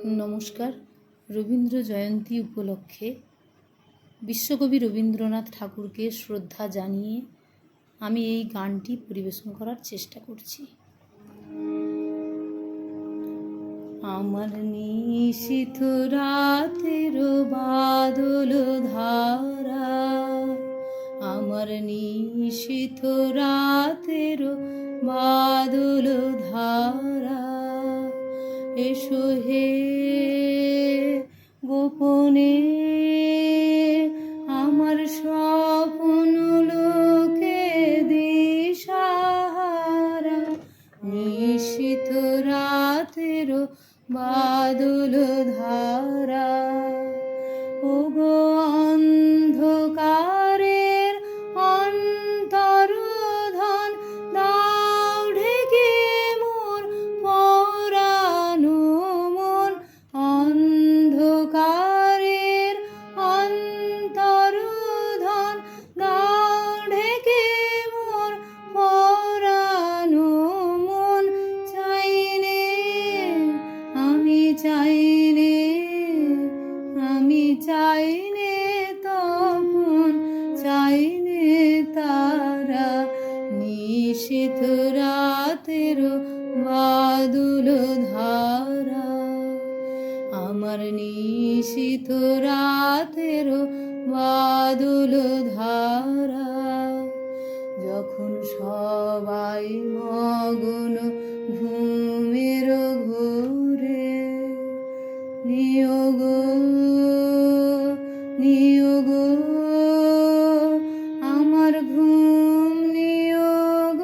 নমস্কার। রবীন্দ্র জয়ন্তী উপলক্ষে বিশ্বকবি রবীন্দ্রনাথ ঠাকুরকে শ্রদ্ধা জানিয়ে আমি এই গানটি পরিবেশন করার চেষ্টা করছি। আমার নিশীথ রাতের বাদল ধারা, আমার নিশীথ রাতের বাদল ধারা, এসো হে গোপনে আমার স্বপ্ন লোকে দিশাহারা। নিশীথ রাতের বাদল ধারা, ওগো অন্ধকারের অন্তর্ধন দাও ঢেকে মোর পরানো মন। অন্ধকারের অন্তর্ধন দাও ঢেকে মোর পরানো মন। চাইনে আমি চাইনে, আমি চাইনে তখন চাইনে তারা। নিশীথ রাতের বাদল ধারা, আমার নিশীথ রাতের বাদল ধারা। যখন সবাই মগ্ন ঘুমের ঘোরে, নিয়োগ নিয়োগ আমার ঘুম নিয়োগ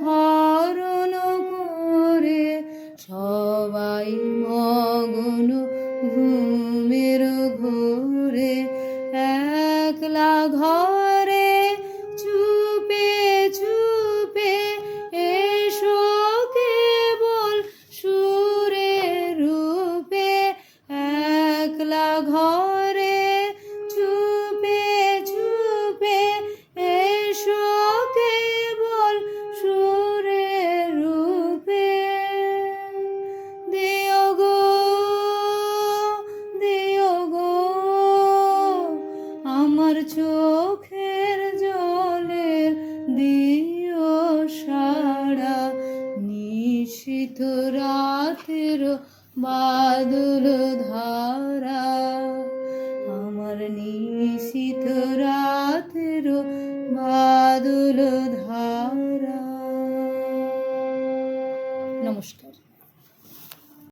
হরণ করে। সবাই মগ্ন ঘুমের ঘোরে, একলা ঘরে চুপে চুপে এসো কেবল সুরে রূপে। একলা ঘরে চুপে চুপে এসো কেবল সুরে রূপে। দিও গো দিও গো আমার চোখের জলের দিও সাড়া। নিশীথ রাতের বাদল ধারা, আমার নিশীথ রাতের বাদল ধারা।